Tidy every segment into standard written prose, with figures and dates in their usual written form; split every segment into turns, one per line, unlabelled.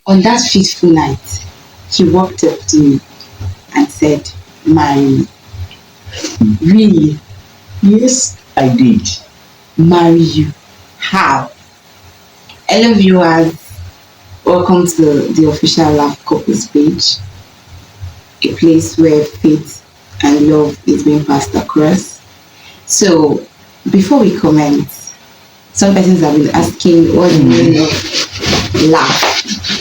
on that fateful night, he walked up to me and said, marry me. Really?
Yes, I did.
Marry you. How? Hello viewers, welcome to the official LAF Couples page, a place where faith and love is being passed across. So, before we comment, some persons have been asking what's the meaning of laugh.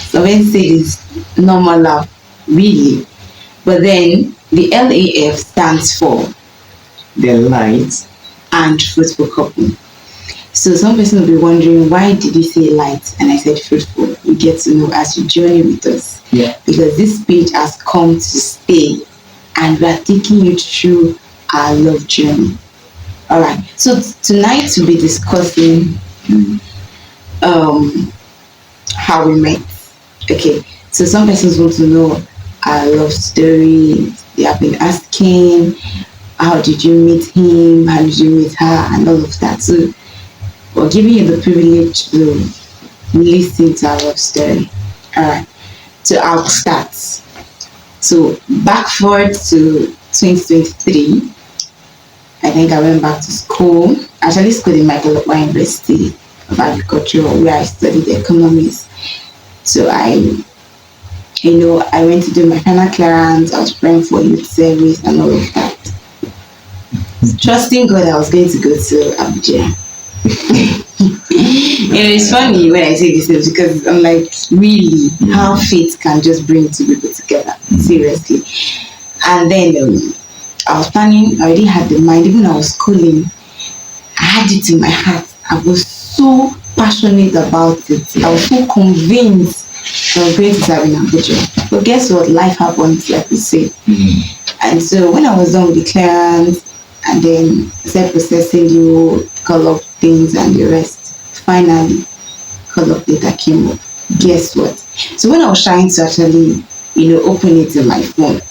So when say it's normal laugh, really. But then the LAF stands for
The light
and Fruitful Couple. So some person will be wondering, why did he say light and I said fruitful? You get to know as you journey with us.
Yeah.
Because this page has come to stay and we are taking you through our love journey. Alright, so tonight we'll be discussing how we met. Okay, so some persons want to know our love story. They have been asking, how did you meet him? How did you meet her? And all of that. So we're giving you the privilege to listen to our love story. Alright, so I'll start. So back forward to 2023. I think I went back to school. I actually schooled in Michael University of Agriculture, where I studied economics. So I went to do my final clearance. I was praying for youth service and all of that. Trusting God, I was going to go to Abuja. It's funny when I say this things because I'm like, really, how faith can just bring two people together. Seriously. And then I was planning, I already had the mind, even when I was schooling, I had it in my heart. I was so passionate about it. I was so convinced I was going to serve in Abuja. But guess what? Life happens, like we say. And so when I was done with the clearance, and then started processing the call up things and the rest, finally, call up data came up. Guess what? So when I was trying to actually, open it in my phone,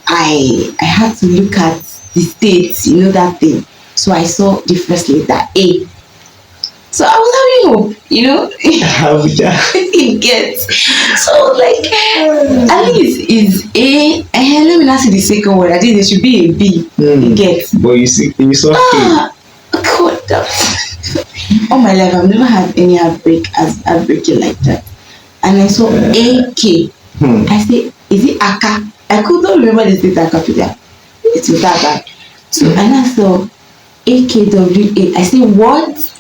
I had to look at the states, that thing. So I saw the first letter A. So I was having hope, it gets. So like, at least is A. Let me not see the second word. I think there should be a B. It gets.
But you saw A.
God, all my life I've never had any heartbreaking like that. And I saw AK. I said, is it Aka? I couldn't remember the state capital. It was that bad. So and I saw AKWA. I said, what?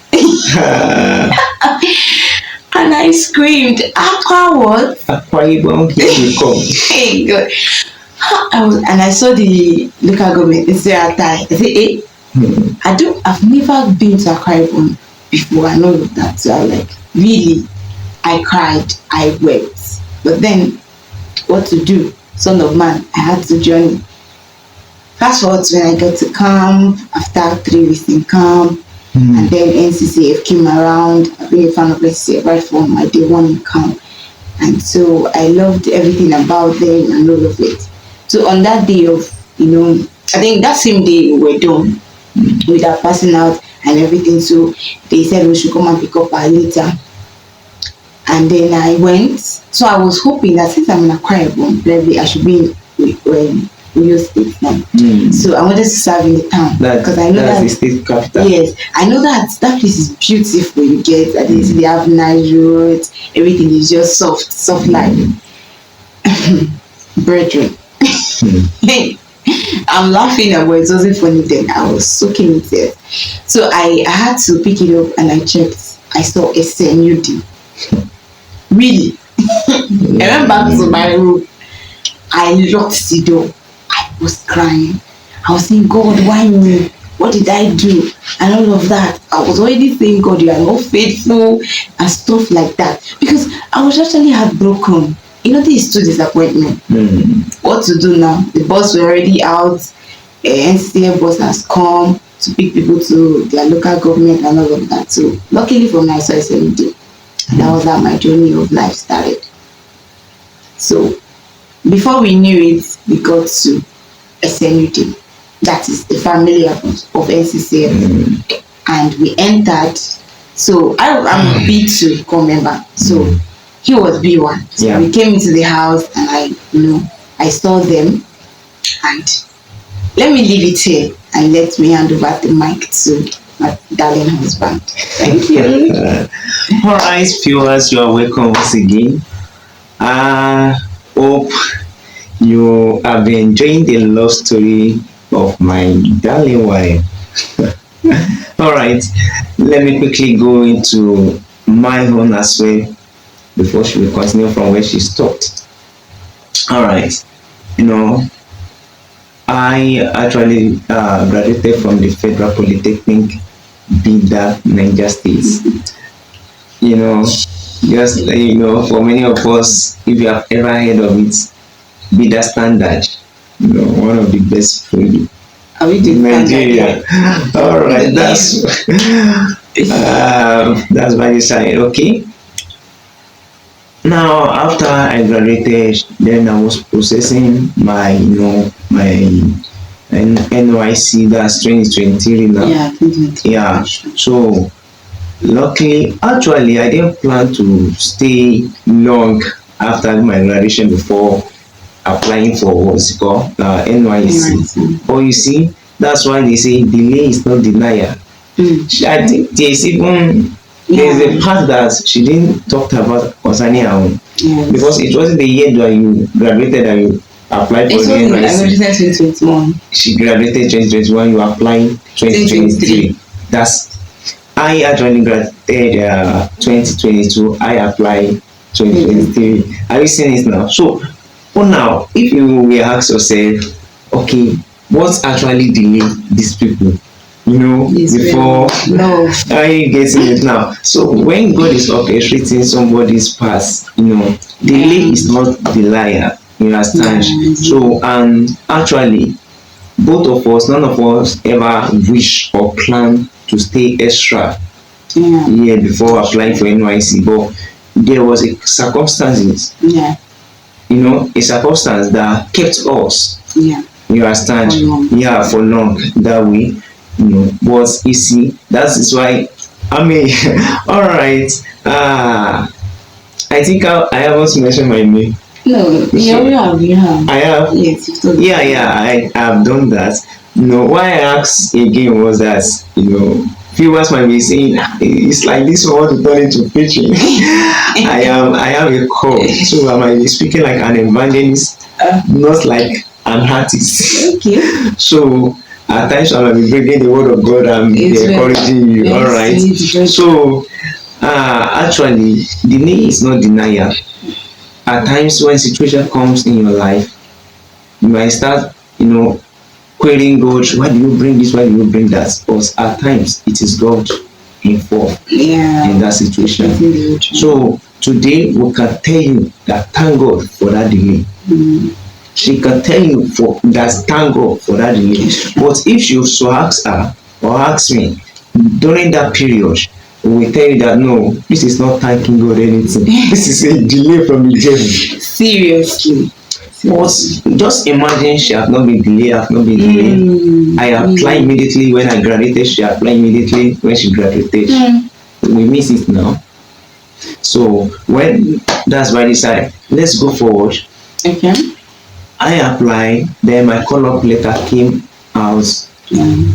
And I screamed, Aqua what?
Aqua Ibom, here we come.
Hey God. And I saw the local government instead. I said, I've never been to Aqua Ibom before and all of that. So I like, really, I cried, I wept. But then, what to do? Son of man, I had to journey. Fast forward to when I got to camp, after 3 weeks in camp, and then NCCF came around. I've been a fan of NCCF right from my day one in camp. And so I loved everything about them and all of it. So on that day of, I think that same day we were done with our passing out and everything. So they said we should come and pick up our later. And then I went. So I was hoping that since I'm in Akwa Ibom, probably I should be in Oyo State now. So I wanted to serve in the town because I know that's
the state capital.
Yes, I know that place is beautiful. You get at least they have nice roads. Everything is just soft life. Brethren, I'm laughing about it. Wasn't funny then. I was soaking it there. So I had to pick it up and I checked. I saw a SNUD. Really? I went back to my room. I locked the door. I was crying. I was saying, God, why me? What did I do? And all of that. I was already saying, God, you are not faithful and stuff like that. Because I was actually heartbroken. This is too disappointment. What to do now? The bus were already out. NCCF bus has come to pick people to their local government and all of that. So luckily for me, I saw SNUD. And that was how my journey of life started. So before we knew it, we got to SNUD. That is the family of NCCF. And we entered. So I'm a B2 core member. So he was B1. So
Yeah.
we came into the house and I saw them, and let me leave it here and let me hand over the mic to my darling husband. Thank you.
All right, viewers, you are welcome once again. Hope you have been enjoying the love story of my darling wife. All right, let me quickly go into my own as well before she will continue from where she stopped. All right, you know, I actually graduated from the Federal Polytechnic, Bida, Niger State. You know, just for many of us, if you have ever heard of it, Bida Standard, one of the best food
Are we
in
doing
Nigeria. All right, that's by the side. Okay. Now, after I graduated, then I was processing my NYC. That's 2023 now.
Yeah, 2023.
Yeah. So luckily, actually, I didn't plan to stay long after my graduation before applying for what's it called NYC. But you see, that's why they say delay is not denial. I think there's a part that she didn't talk about concerning her own.
Yes.
Because it wasn't the year that you graduated and you applied for the NYC.
I graduated 2021.
She graduated 2021, you applied 2023. I actually graduated 2022, I applied 2023. Are you seeing it now? So, for now, if you will ask yourself, okay, what's actually delayed these people? Before are you getting it now? So when God is orchestrating somebody's path, delay is not the liar. You understand? So actually, both of us, none of us ever wish or plan to stay extra year before applying for NYC, but there was a circumstances.
Yeah.
A circumstance that kept us.
Yeah.
You understand? For long that way. But you see, that is why all right. I think I haven't mentioned my name.
No, you have.
I have.
Yes, you've told me.
I have done that. Why I asked again was that viewers might be saying it's like this one to turn into preaching. I have a call, so I might be speaking like an evangelist, not like an artist.
Okay.
So at times I might be bringing the word of God and encouraging you. All right. So actually, delay is not denial. At times when situation comes in your life, you might start, querying God, why do you bring this? Why do you bring that? But at times it is God involved in that situation. So today we can tell you that thank God for that delay. She can tell you thank God for that delay. But if you so ask her or ask me during that period, we tell you that no, this is not thanking God anything. This is a delay from the devil.
Seriously.
But just imagine she have not been delayed, I applied immediately when I graduated, she applied immediately when she graduated. We miss it now. So when that's why I decided, let's go forward.
Okay.
I applied, then my call-up letter came out.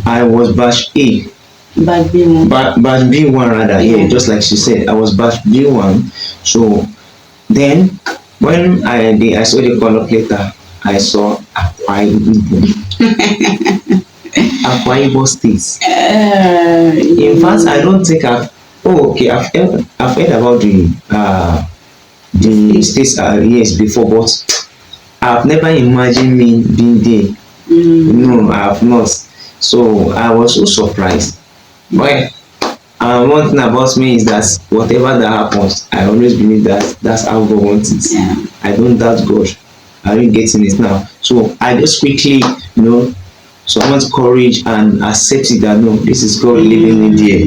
I was batch A.
Batch B1.
Batch B1 rather, just like she said, I was batch B1. So then when I saw the call-up letter, I saw Akwa Ibom State. In fact, I don't think I've heard about the states yes before, but I've never imagined me being there. No, I have not. So I was so surprised. But one thing about me is that whatever that happens, I always believe that that's how God wants it. I don't doubt God. Are you getting it now? So I just quickly, someone's courage and accept it that no, this is God living in there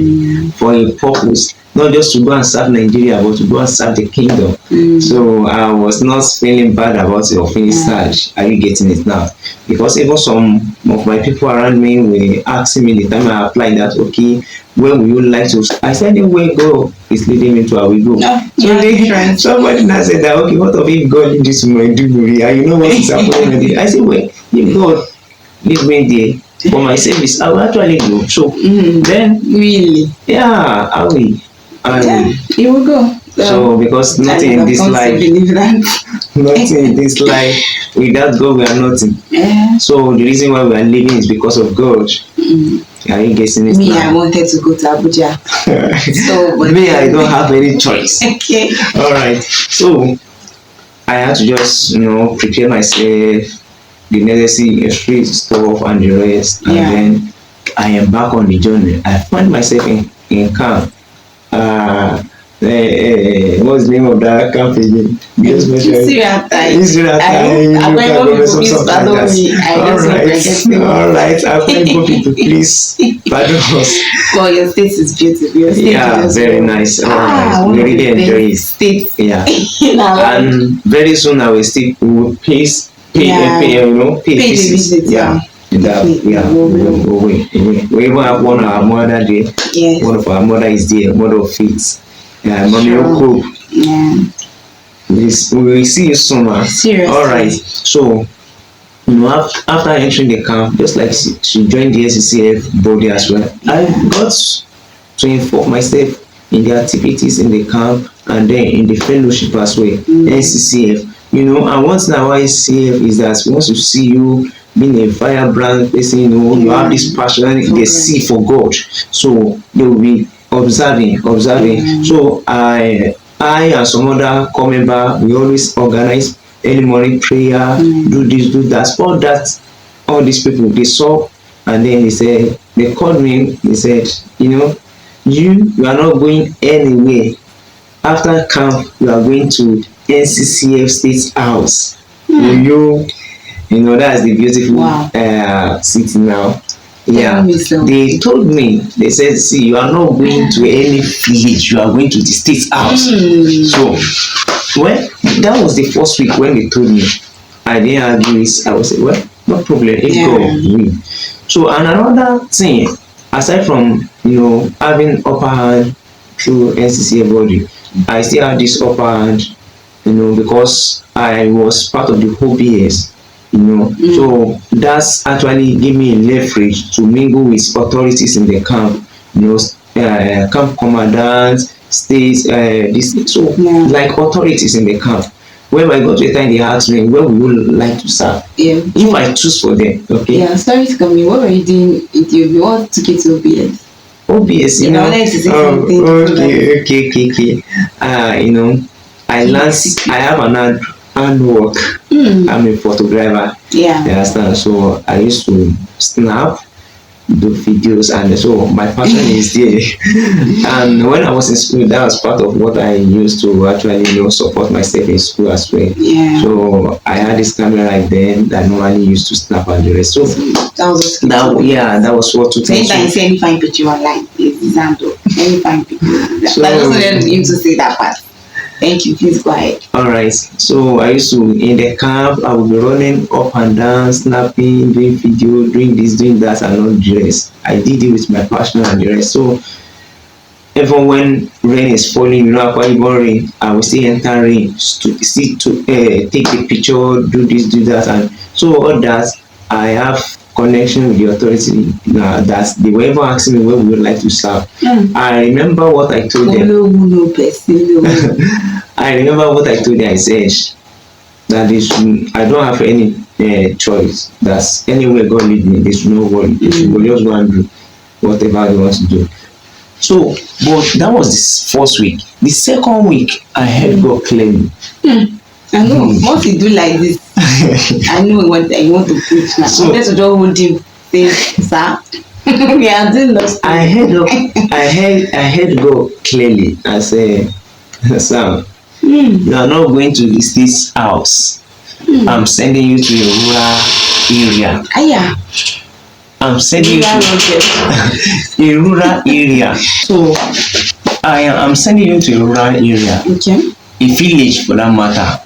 for a purpose. Not just to go and serve Nigeria, but to go and serve the kingdom. So I was not feeling bad about it or feeling sad. Are you getting it now? Because even some of my people around me were asking me the time I applied that, okay, where would you like to? I said, anywhere God is leading me to, I will go.
No,
So
right.
somebody now said that, okay, what if God lead you to Maiduguri? And you know what is happening? I said, well, if God lead me there for my service, I will actually go. So then,
Really?
yeah, I will.
You will go.
So because nothing in this life, nothing in this life, without God we are nothing.
Yeah.
So the reason why we are living is because of God. Are you guessing it?
Me, now? I wanted to go to Abuja. So, but
me, I don't have any choice.
Okay.
All right. So I had to just prepare myself, the necessary stuff and the rest, and then I am back on the journey. I find myself in camp. What's the name of that camp again? Just mentioned Israel time. All right. I find people, please pardon us.
Well, your state is beautiful. Your state is
very nice. We really enjoy it.
State.
Yeah. And very soon I will still pay visit. Yeah. We even have one of our mother there. Yes. One of our mother is there, mother of faith. Mommy Oko.
Yeah.
We will see you soon.
Seriously.
All right. So, after entering the camp, just like she joined the SCCF body as well, I got to inform myself in the activities in the camp and then in the fellowship as well. SCCF. And once in a while, SCCF is that once you see you being a firebrand person, you have this passion, they see for God. So they will be observing. So I and some other core member, we always organize early morning prayer, do this, do that. All these people, they saw, and then they called me, they said, you are not going anywhere. After camp, you are going to NCCF State House. That's the beautiful city now. Yeah, they told me, they said, see, you are not going to any village, you are going to the State House. So, that was the first week when they told me. I didn't argue it. I was say, well, no problem, let's go. So, and another thing, aside from, having upper hand through NCCA body, I still have this upper hand, because I was part of the whole BS. So that's actually give me a leverage to mingle with authorities in the camp, camp commandants, states, like authorities in the camp. When I got to a time, they asked me, where would you like to serve? If I choose for them, okay.
Yeah, sorry to come in. What were you doing? What took you to OBS?
OBS, okay. I have an handwork. I'm a photographer.
Yeah.
You understand? So I used to snap, do videos, and so my passion is there. And when I was in school, that was part of what I used to actually support myself in school as well.
Yeah.
So I had this camera right then that normally used to snap and the rest. So that was what took me.
Anytime you see any fine picture online, it's Zando. Any fine picture. So I just wanted you to say that part. Thank you, please go ahead.
All right. So I used to, in the camp, I would be running up and down, snapping, doing video, doing this, doing that, and all the rest. I did it with my passion and the rest. So even when rain is falling, after even rain, I will still enter rain, take the picture, do this, do that, and so all that. I have connection with the authority that they were ever asking me where we would like to serve. I remember what I told them. I remember what I told them. I said that I don't have any choice. That's anywhere God lead me. There's no worry. They will just go and do whatever they want to do. So, but that was the first week. The second week, I heard God clearly.
I know. Once you do like this, I know what you want to preach now. So let's just hold him. Say, sir, we are doing lost.
I heard God clearly. I say, Sam, you are not going to this house. I'm sending you to a rural area. I'm sending you to a rural area. So I'm sending you to a rural area.
Okay.
A village for that matter.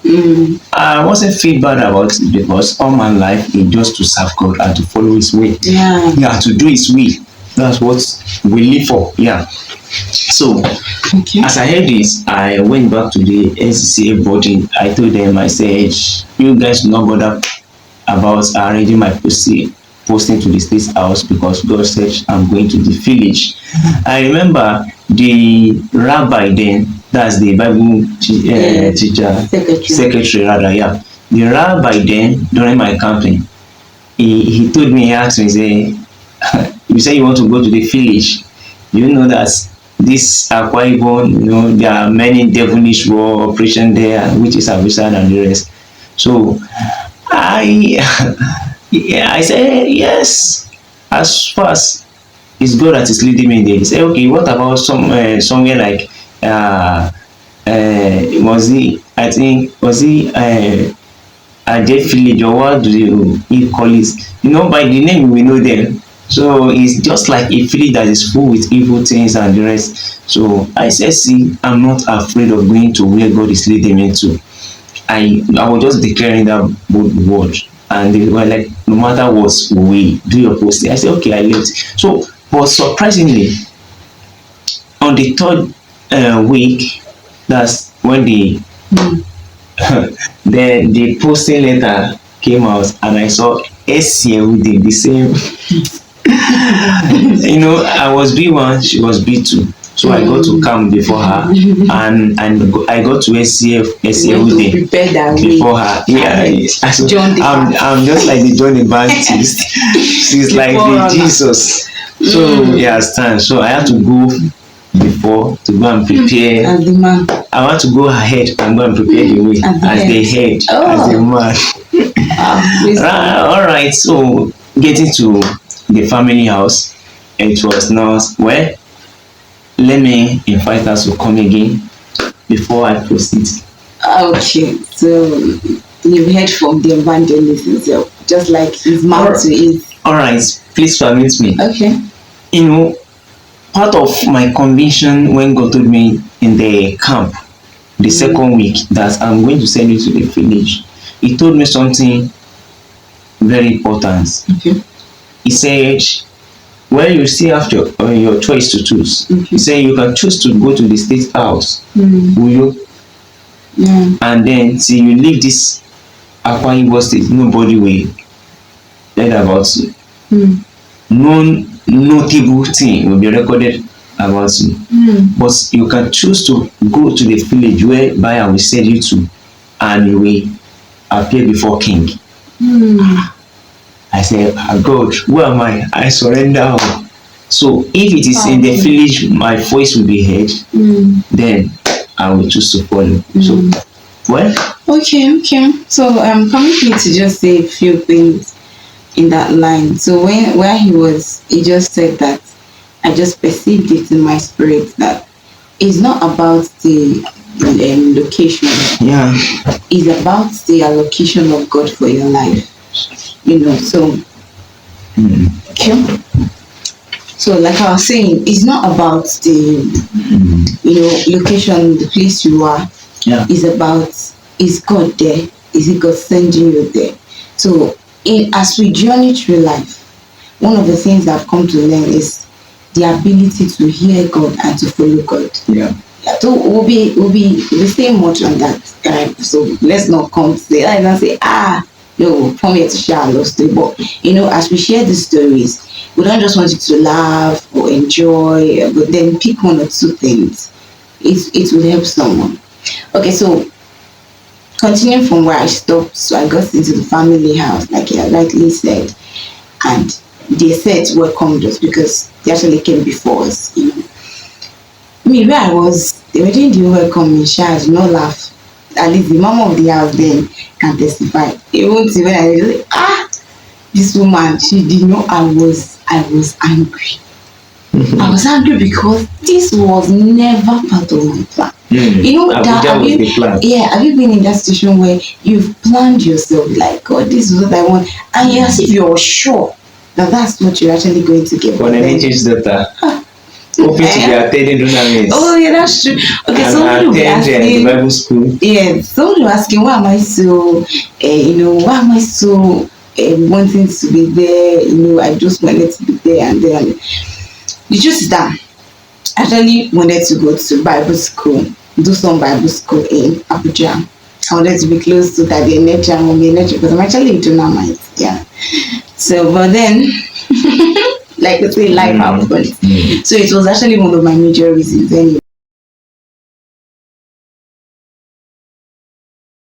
I wasn't feel bad about it because all my life is just to serve God and to follow His way.
Yeah.
To do His will. That's what we live for. Yeah. So
Okay.
as I heard this, I went back to the NCCA body. I told them, I said, you guys will not bother about arranging my posting to the state house because God said I'm going to the village. I remember the rabbi then, that's the Bible teacher, secretary rather, yeah. The rabbi then, during my camping, he told me, he asked me, say, you say you want to go to the village. You know that this Akwa Ibom, there are many devilish war operation there, which is Abusad and the rest. So I yeah, I said yes. As far as it's God that is leading me there. He said, okay, what about somewhere like a dead village, or what do you call it? By the name we know them. So it's just like a village that is full with evil things and the rest. So I said, see, I'm not afraid of going to where God is leading me to. I was just declaring that word, and they were like, no matter what, we do your posting. I said, okay, I left. So, but surprisingly, on the third week, that's when the posting letter came out, and I saw SCA with the same. I was B1, she was B2. So I got to come before her, and I got to SCA with them before her. Yeah, I'm just like the John the Baptist. She's like the Jesus. So yeah, stand. So I had to go before to go and prepare.
As the man.
I want to go ahead and go and prepare the way as the head, as the man. All right. So getting to the family house, it was not well. Let me invite us to come again before I proceed.
Okay, so you've heard from the evangelist himself, just like his mouth to his.
All right, please permit me.
Okay.
Part of my conviction when God told me in the camp, the second week, that I'm going to send you to the village, He told me something very important.
Okay.
He said, well, you still have your choice to choose. He said you can choose to go to the state house. Will you?
Yeah.
And then till you leave this Akwa Ibom state, nobody will hear about you. No notable thing will be recorded about you. But you can choose to go to the village whereby I will send you to, and you will appear before king. I said, God, who am I? I surrender. So if it is in the village, my voice will be heard, then I will choose to follow. So, well.
Okay. So permit me to just say a few things in that line. So where he just said that I just perceived it in my spirit that it's not about the location.
Yeah.
It's about the allocation of God for your life. So okay. So like I was saying, it's not about the location, the place you are.
Yeah.
It's about, is God there? Is it God sending you there? So as we journey through life, one of the things I've come to learn is the ability to hear God and to follow God.
Yeah.
So we'll be saying much on that. So let's not come say and say, no, come here to share our love story. But as we share these stories, we don't just want you to laugh or enjoy, but then pick one or two things. It will help someone. Okay, so continuing from where I stopped, so I got into the family house, like I rightly said, and they said welcomed us because they actually came before us. Me, where I was, they were doing the welcome in charge, no laugh. At least the mama of the house then can testify. Even when I was this woman, she did know I was angry. I was angry because this was never part of my plan. Have you been in that situation where you've planned yourself like, God, this is what I want, and as if you're sure that that's what you're actually going to get.
For the native daughter. Hoping to be attending tournaments.
Oh yeah, that's true. Okay, so someone will be asking,
the Bible school.
Yeah, someone will asking, why am I so, wanting to be there? I just wanted to be there and there. The truth is that I actually wanted to go to Bible school, do some Bible school in Abuja. I wanted to be close to Daddy Enecha and Mommy Enecha because I'm actually in Dunamite. Yeah. So, but then, like we say, life happened. So it was actually one of my major reasons anyway.